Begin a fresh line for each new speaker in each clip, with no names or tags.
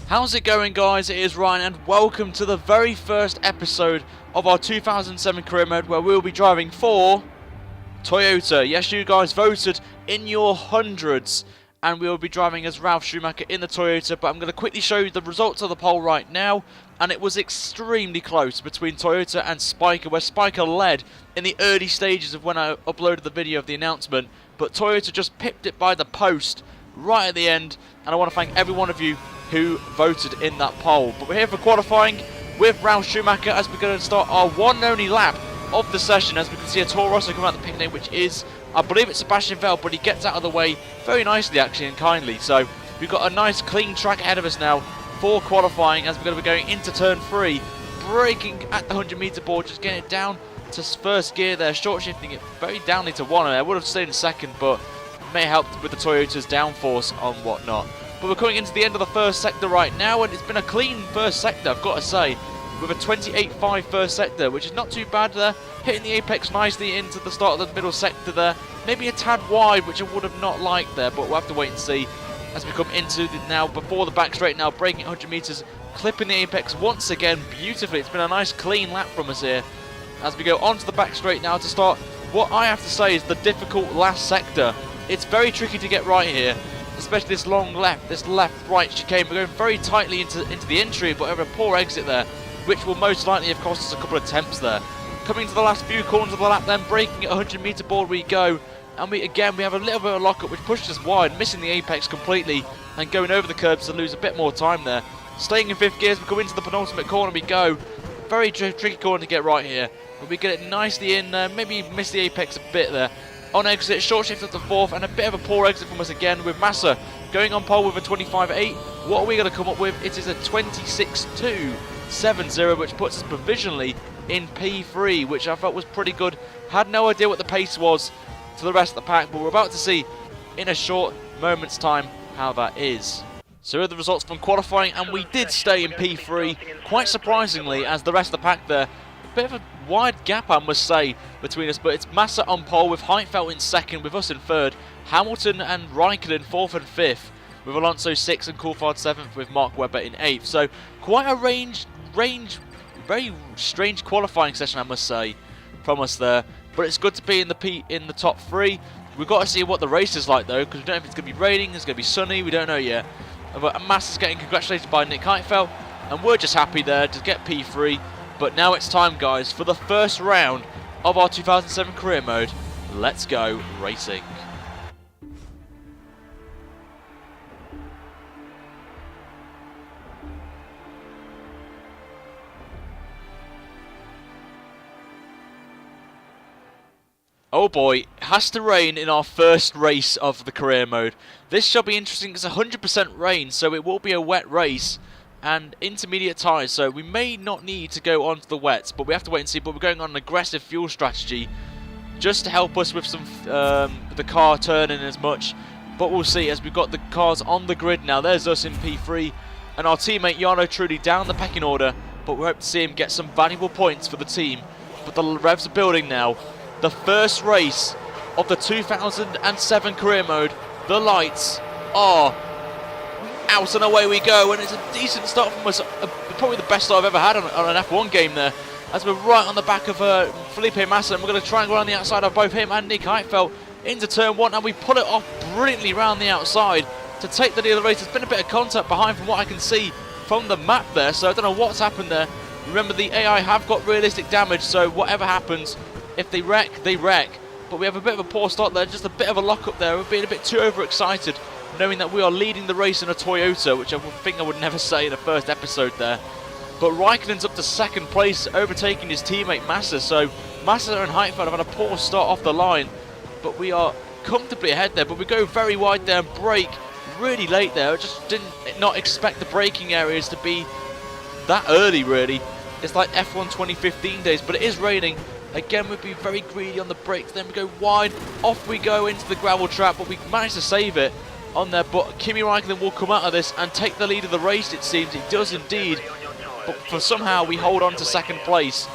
How's it going, guys? It is Ryan and welcome to the very first episode of our 2007 career mode where we'll be driving for Toyota. Yes, you guys voted in your hundreds and we will be driving as Ralf Schumacher in the Toyota, but I'm going to quickly show you the results of the poll right now, and it was extremely close between Toyota and Spiker, where Spiker led in the early stages of when I uploaded the video of the announcement, but Toyota just pipped it by the post right at the end, and I want to thank every one of you who voted in that poll. But we're here for qualifying with Ralf Schumacher as we're going to start our one and only lap of the session, as we can see a Toro Rosso come out the pit lane, which is, I believe it's Sebastian Vettel, but he gets out of the way very nicely actually and kindly. So we've got a nice clean track ahead of us now for qualifying as we're going to be going into turn 3, braking at the 100 meter board, just getting it down to first gear there, short shifting it very downly to 1. I would have stayed in second, but may help with the Toyota's downforce and whatnot. But we're coming into the end of the first sector right now, and it's been a clean first sector, I've got to say, with a 28.5 first sector, which is not too bad there, hitting the apex nicely into the start of the middle sector there, maybe a tad wide, which I would have not liked there, but we'll have to wait and see as we come into the now before the back straight now, braking at 100 meters, clipping the apex once again beautifully. It's been a nice clean lap from us here as we go onto the back straight now to start what I have to say is the difficult last sector. It's very tricky to get right here, especially this long left, this left-right chicane. We're going very tightly into the entry, but over a poor exit there, which will most likely have cost us a couple of attempts there. Coming to the last few corners of the lap then, braking at 100 meter board we go, and we have a little bit of a lockup which pushed us wide, missing the apex completely and going over the curbs to lose a bit more time there. Staying in 5th gear as we go into the penultimate corner we go. Very tricky corner to get right here, but we get it nicely in, maybe miss the apex a bit there. On exit, short shift up to 4th, and a bit of a poor exit from us again with Massa going on pole with a 25.8. What are we going to come up with? It is a 26.270, which puts us provisionally in P3, which I felt was pretty good. Had no idea what the pace was to the rest of the pack, but we're about to see in a short moment's time how that is. So here are the results from qualifying, and we did stay in P3, quite surprisingly, as the rest of the pack there. A bit of a wide gap, I must say, between us, but it's Massa on pole with Heidfeld in second, with us in third, Hamilton and Raikkonen 4th and 5th, with Alonso 6th and Coulthard 7th, with Mark Webber in 8th. So quite a very strange qualifying session, I must say, from us there. But it's good to be in the top 3. We've got to see what the race is like though, because we don't know if it's going to be raining, it's going to be sunny, we don't know yet. But Massa's getting congratulated by Nick Heidfeld, and we're just happy there to get P3. But now it's time, guys, for the first round of our 2007 career mode. Let's go racing. Oh boy, it has to rain in our first race of the career mode. This shall be interesting. It's 100% rain, so it will be a wet race and intermediate tyres, so we may not need to go onto the wets, but we have to wait and see. But we're going on an aggressive fuel strategy just to help us with some the car turning as much, but we'll see as we've got the cars on the grid now. There's us in P3 and our teammate Jarno Trulli down the pecking order, but we hope to see him get some valuable points for the team. But the revs are building now. The first race of the 2007 career mode, the lights are out and away we go, and it's a decent start from us, probably the best start I've ever had on an F1 game there, as we're right on the back of Felipe Massa, and we're going to try and go around the outside of both him and Nick Heidfeld into turn 1, and we pull it off brilliantly around the outside to take the lead of the race. There's been a bit of contact behind from what I can see from the map there, so I don't know what's happened there. Remember, the AI have got realistic damage, so whatever happens, if they wreck, they wreck. But we have a bit of a poor start there, just a bit of a lock-up there. We're being a bit too overexcited, knowing that we are leading the race in a Toyota, which I think I would never say in the first episode there. But Raikkonen's up to second place, overtaking his teammate Massa. So Massa and Heidfeld have had a poor start off the line, but we are comfortably ahead there. But we go very wide there and brake really late there. I just did not expect the braking areas to be that early, really. It's like F1 2015 days, but it is raining. Again, we'd be very greedy on the brakes. Then we go wide. Off we go into the gravel trap, but we managed to save it on there. But Kimi Raikkonen will come out of this and take the lead of the race, it seems. He does indeed. But for somehow we hold on to second place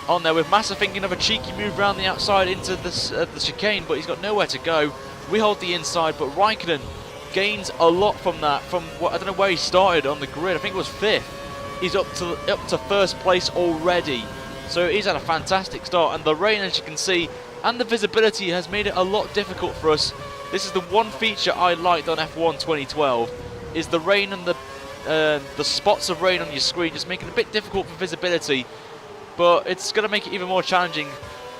on there, with Massa thinking of a cheeky move around the outside into the chicane, but he's got nowhere to go. We hold the inside, but Raikkonen gains a lot from that. From what I don't know where he started on the grid. I think it was 5th. He's up to first place already. So he's had a fantastic start, and the rain, as you can see, and the visibility has made it a lot difficult for us. This is the one feature I liked on F1 2012, is the rain and the spots of rain on your screen just making it a bit difficult for visibility, but it's going to make it even more challenging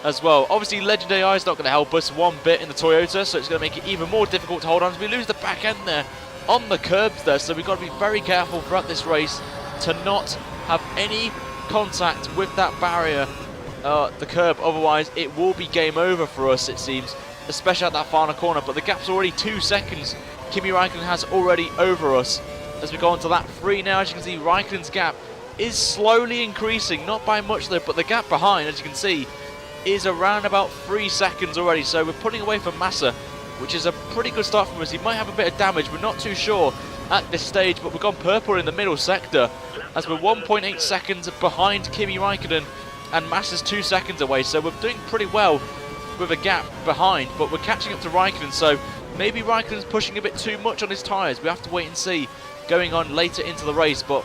as well. Obviously, Legend AI is not going to help us one bit in the Toyota, so it's going to make it even more difficult to hold on. So we lose the back end there on the curbs there, so we've got to be very careful throughout this race to not have any contact with that barrier, the curb, otherwise it will be game over for us, it seems, especially at that final corner. But the gap's already 2 seconds. Kimi Raikkonen has already over us as we go on to lap 3 now. As you can see, Raikkonen's gap is slowly increasing, not by much though, but the gap behind, as you can see, is around about 3 seconds already. So we're putting away from Massa, which is a pretty good start from us. He might have a bit of damage, we're not too sure at this stage, but we've gone purple in the middle sector as we're 1.8 seconds behind Kimi Raikkonen, and Massa's 2 seconds away. So we're doing pretty well with a gap behind, but we're catching up to Raikkonen, so maybe Raikkonen's pushing a bit too much on his tyres. We have to wait and see going on later into the race, but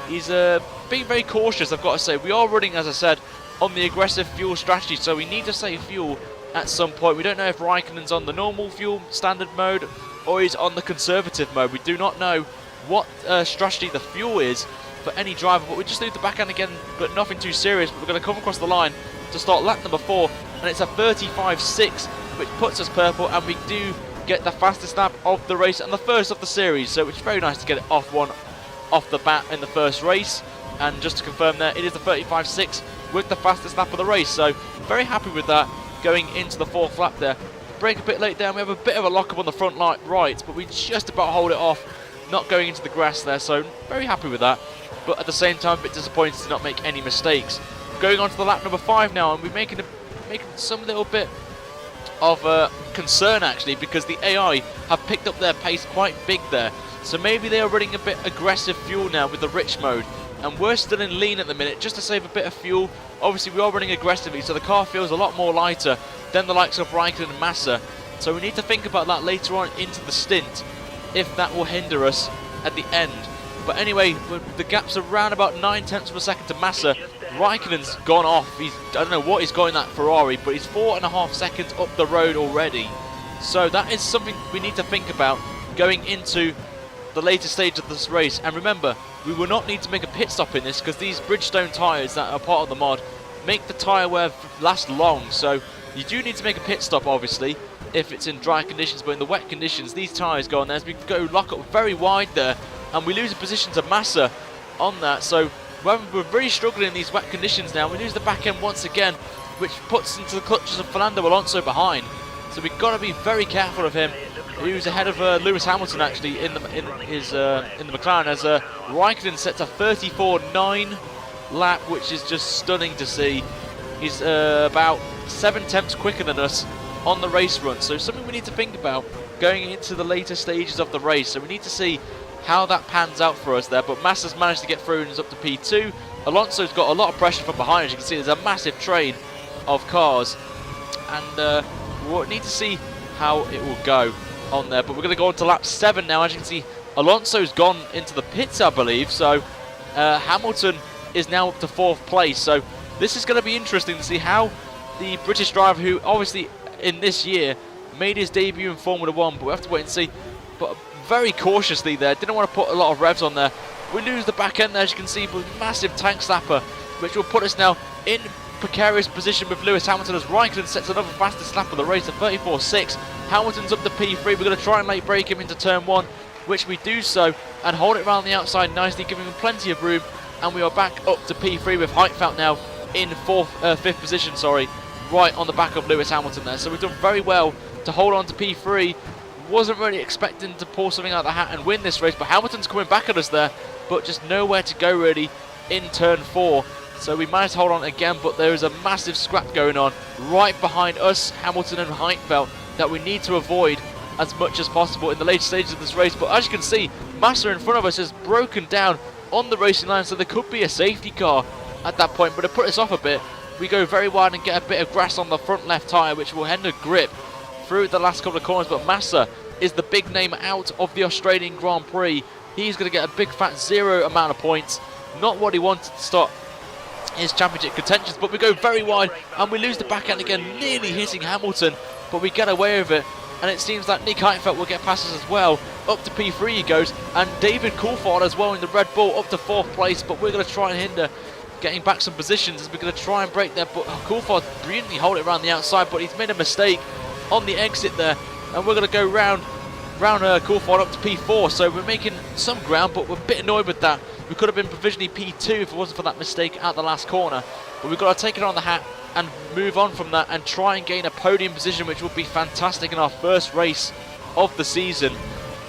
he's being very cautious, I've got to say. We are running, as I said, on the aggressive fuel strategy, so we need to save fuel at some point. We don't know if Raikkonen's on the normal fuel standard mode or he's on the conservative mode. We do not know what strategy the fuel is for any driver, but we just leave the back end again, but nothing too serious. But we're going to come across the line to start lap number 4, and it's a 35.6, which puts us purple, and we do get the fastest lap of the race and the first of the series, so it's very nice to get it off the bat in the first race. And just to confirm there, it is the 35.6 with the fastest lap of the race, so very happy with that going into the 4th lap there. Brake a bit late there, and we have a bit of a lock-up on the front right, but we just about hold it off, not going into the grass there, so very happy with that. But at the same time, a bit disappointed to not make any mistakes. Going on to the lap number 5 now, and we're making some little bit of concern actually, because the AI have picked up their pace quite big there. So maybe they are running a bit aggressive fuel now with the rich mode, and we're still in lean at the minute just to save a bit of fuel. Obviously we are running aggressively, so the car feels a lot more lighter than the likes of Raikkonen and Massa. So we need to think about that later on into the stint, if that will hinder us at the end. But anyway, the gap's around about 0.9 of a second to Massa. Raikkonen's gone off. I don't know what he's got in that Ferrari, but he's 4.5 seconds up the road already. So that is something we need to think about going into the later stage of this race. And remember, we will not need to make a pit stop in this, because these Bridgestone tyres that are part of the mod make the tyre wear last long. So you do need to make a pit stop, obviously, if it's in dry conditions, but in the wet conditions, these tyres go on there as we go lock up very wide there, and we lose a position to Massa on that. So we're really struggling in these wet conditions now. We lose the back end once again, which puts into the clutches of Fernando Alonso behind. So we've got to be very careful of him. He was ahead of Lewis Hamilton actually in the McLaren, as Raikkonen sets a 34.9 lap, which is just stunning to see. He's about 7/10 quicker than us on the race run, so something we need to think about going into the later stages of the race. So we need to see how that pans out for us there. But Massa's managed to get through and is up to P2. Alonso's got a lot of pressure from behind. As you can see, there's a massive train of cars, and we'll need to see how it will go on there. But we're going to go on to lap 7 now. As you can see, Alonso's gone into the pits, I believe, so Hamilton is now up to 4th place. So this is going to be interesting to see how the British driver, who obviously in this year made his debut in Formula 1, but we have to wait and see. But very cautiously there, didn't want to put a lot of revs on there. We lose the back end there, as you can see, with massive tank slapper, which will put us now in precarious position with Lewis Hamilton as Raikkonen sets another fastest lap of the race at 34.6. Hamilton's up to P3. We're going to try and late break him into turn 1, which we do so, and hold it around the outside nicely, giving him plenty of room. And we are back up to P3 with Heitfeld now in 5th position, right on the back of Lewis Hamilton there. So we've done very well to hold on to P3. Wasn't really expecting to pull something out of the hat and win this race, but Hamilton's coming back at us there, but just nowhere to go really in turn 4. So we managed to hold on again, but there is a massive scrap going on right behind us, Hamilton and Heitfeld, that we need to avoid as much as possible in the later stages of this race. But as you can see, Massa in front of us has broken down on the racing line, so there could be a safety car at that point, but to put us off a bit, we go very wide and get a bit of grass on the front left tyre, which will hinder grip through the last couple of corners. But Massa is the big name out of the Australian Grand Prix. He's going to get a big fat 0 amount of points. Not what he wanted to start his championship contentions, but we go very wide and we lose the back end again, nearly hitting Hamilton, but we get away with it. And it seems like Nick Heidfeld will get past us as well. Up to P3 he goes, and David Coulthard as well in the Red Bull up to 4th place, but we're going to try and hinder getting back some positions as we're going to try and break there. But Coulthard brilliantly hold it around the outside, but he's made a mistake on the exit there, and we're going to go round Coulthard up to P4, so we're making some ground, but we're a bit annoyed with that. We could have been provisionally P2 if it wasn't for that mistake at the last corner, but we've got to take it on the hat and move on from that and try and gain a podium position, which would be fantastic in our first race of the season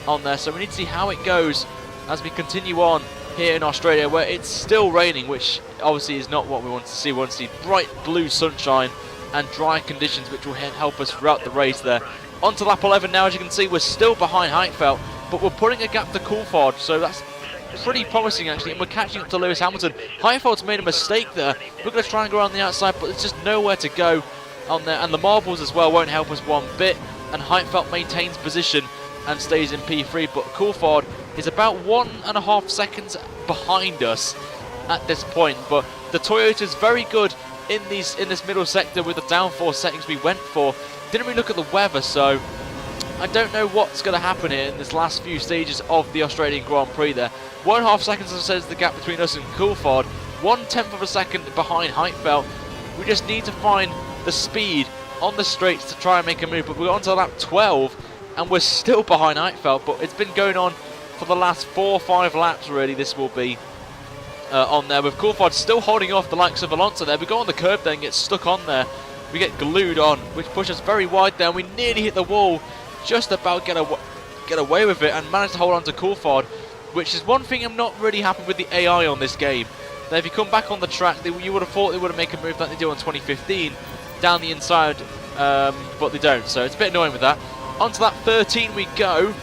on there. So we need to see how it goes as we continue on here in Australia, where it's still raining, which obviously is not what we want to see. We want to see bright blue sunshine and dry conditions, which will help us throughout the race there. On to lap 11 now. As you can see, we're still behind Heidfeld, but we're putting a gap to Coulthard, so that's pretty promising actually, and we're catching up to Lewis Hamilton. Heidfeld's made a mistake there. We're going to try and go around the outside, but there's just nowhere to go on there, and the marbles as well won't help us one bit, and Heidfeld maintains position and stays in P3, but Coulthard is about 1.5 seconds behind us at this point. But the Toyota's very good in this middle sector with the downforce settings we went for. Didn't really look at the weather, so I don't know what's going to happen here in this last few stages of the Australian Grand Prix there. 1.5 seconds, as I said, is the gap between us and Coulthard. 1/10 of a second behind Heidfeld. We just need to find the speed on the straights to try and make a move, but we're on to lap 12 and we're still behind Heidfeld, but it's been going on for the last 4 or 5 laps really. This will be on there, with Coulthard still holding off the likes of Alonso there. We go on the curb then, get stuck on there, we get glued on, which pushes us very wide there, and we nearly hit the wall, just about get away with it and manage to hold on to Coulthard, which is one thing I'm not really happy with the AI on this game. Now if you come back on the track, you would have thought they would have made a move like they do on 2015 down the inside, but they don't, so it's a bit annoying with that. Onto that 13 we go,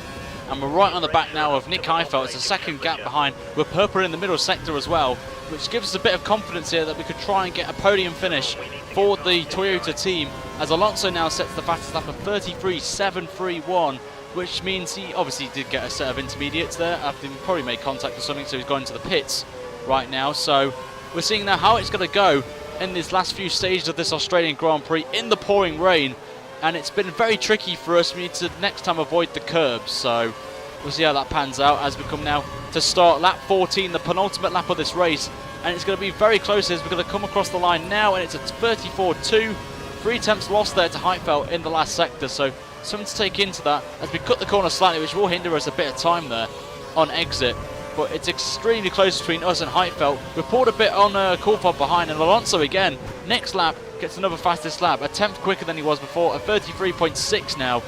and we're right on the back now of Nick Heidfeld. It's a second gap behind. We're purple in the middle sector as well, which gives us a bit of confidence here that we could try and get a podium finish for the Toyota team, as Alonso now sets the fastest lap of 33.731, which means he obviously did get a set of intermediates there after he probably made contact or something, so he's going to the pits right now. So we're seeing now how it's going to go in these last few stages of this Australian Grand Prix in the pouring rain, and it's been very tricky for us. We need to next time avoid the curbs, so we'll see how that pans out as we come now to start lap 14, the penultimate lap of this race, and it's going to be very close as we're going to come across the line now, and it's a 34.2, 3 attempts lost there to Heidfeld in the last sector, so something to take into that as we cut the corner slightly, which will hinder us a bit of time there on exit. But it's extremely close between us and Heidfeld. We're pulled a bit on Coulthard behind, and Alonso again, next lap, gets another fastest lap, a tenth quicker than he was before, a 33.6 now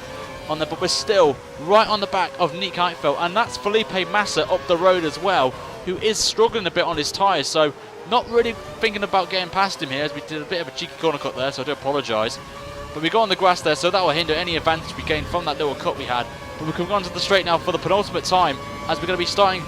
on there, but we're still right on the back of Nick Heidfeld, and that's Felipe Massa up the road as well, who is struggling a bit on his tyres, so not really thinking about getting past him here, as we did a bit of a cheeky corner cut there, so I do apologise. But we go on the grass there, so that will hinder any advantage we gain from that little cut we had. But we can go on to the straight now for the penultimate time, as we're going to be starting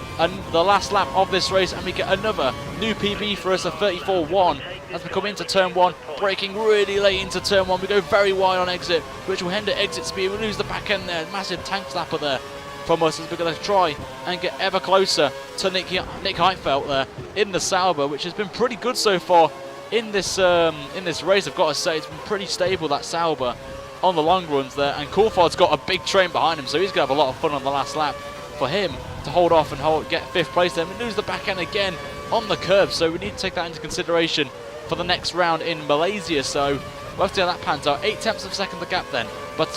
the last lap of this race, and we get another new PB for us, a 34.1, as we come into turn 1, braking really late into turn 1. We go very wide on exit, which will hinder exit speed. We lose the back end there, massive tank slapper there from us, as we're going to try and get ever closer to Nick Heidfeld there in the Sauber, which has been pretty good so far in this race. I've got to say, it's been pretty stable, that Sauber, on the long runs there, and Coulthard's got a big train behind him, so he's going to have a lot of fun on the last lap for him to hold off and get 5th place there. We lose the back end again on the curve, so we need to take that into consideration for the next round in Malaysia, so we'll have to see how that pans out. 8 tenths of a second the gap then, but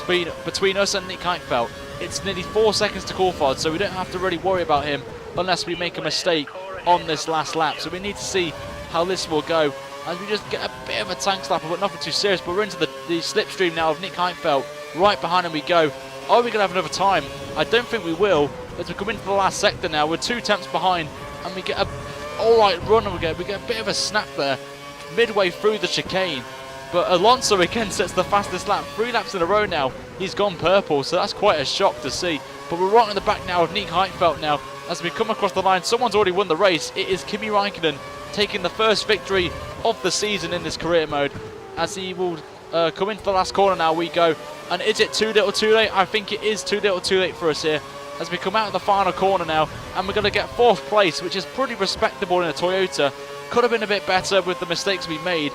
between us and Nick Heidfeld, it's nearly 4 seconds to Coulthard, so we don't have to really worry about him unless we make a mistake on this last lap. So we need to see how this will go, and we just get a bit of a tank slapper, but nothing too serious. But we're into the slipstream now of Nick Heidfeld. Right behind him we go. Are we going to have another time? I don't think we will, as we come into the last sector now. We're 2 tenths behind, and we get a alright run, and we get a bit of a snap there midway through the chicane. But Alonso again sets the fastest lap, 3 laps in a row now. He's gone purple, so that's quite a shock to see. But we're right in the back now of Nick Heidfeld now as we come across the line. Someone's already won the race. It is Kimi Räikkönen taking the first victory of the season in this career mode, as he will come into the last corner now we go, And is it too little too late? I think it is too little too late for us here, as we come out of the final corner now, and we're going to get 4th place, which is pretty respectable in a Toyota. Could have been a bit better with the mistakes we made,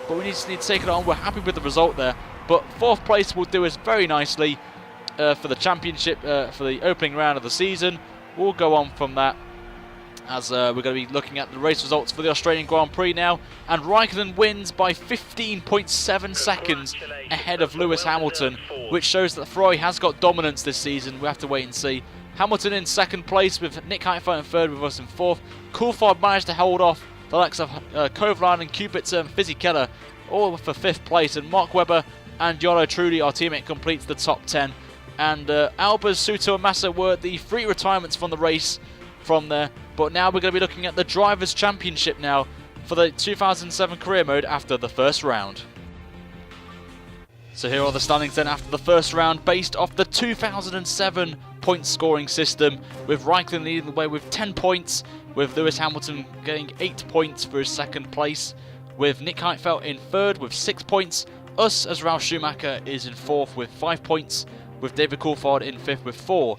but we just need to take it on. We're happy with the result there. But 4th place will do us very nicely for the championship, for the opening round of the season. We'll go on from that, as we're going to be looking at the race results for the Australian Grand Prix now. And Raikkonen wins by 15.7 seconds ahead of Lewis Hamilton, which shows that Ferrari has got dominance this season. We have to wait and see. Hamilton in 2nd place, with Nick Heidfeld in 3rd, with us in 4th. Coulthard managed to hold off the likes of Kovalainen and Kubica and Fisichella, all for 5th place. And Mark Webber and Giorgio Trulli, our teammate, completes the top 10. And Albers, Suto and Massa were the 3 retirements from the race from there. But now we're going to be looking at the Drivers' Championship now for the 2007 career mode after the 1st round. So here are the standings then after the 1st round, based off the 2007 point scoring system, with Raikkonen leading the way with 10 points, with Lewis Hamilton getting 8 points for his 2nd place, with Nick Heidfeld in 3rd with 6 points, us as Ralf Schumacher is in 4th with 5 points, with David Coulthard in 5th with 4.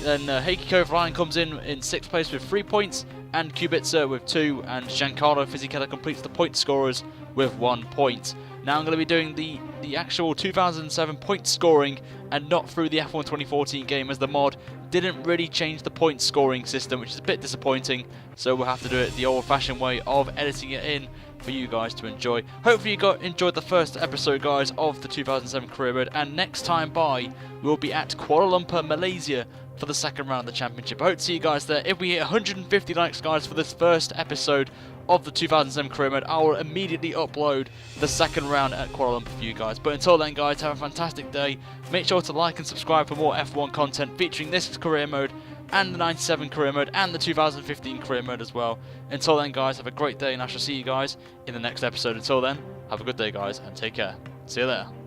Then Heikki Kovalainen comes in 6th place with 3 points, and Kubica with 2, and Giancarlo Fisichella completes the point scorers with 1 point. Now I'm going to be doing the actual 2007 point scoring, and not through the F1 2014 game, as the mod didn't really change the point scoring system, which is a bit disappointing. So we'll have to do it the old-fashioned way of editing it in for you guys to enjoy. Hopefully you enjoyed the 1st episode, guys, of the 2007 career mode, and next time by we'll be at Kuala Lumpur, Malaysia, for the 2nd round of the championship. I hope to see you guys there. If we hit 150 likes, guys, for this 1st episode of the 2007 career mode, I will immediately upload the 2nd round at Kuala Lumpur for you guys. But until then, guys, have a fantastic day. Make sure to like and subscribe for more F1 content featuring this career mode, and the 97 career mode, and the 2015 career mode as well. Until then, guys, have a great day, and I shall see you guys in the next episode. Until then, have a good day, guys, and take care. See you later.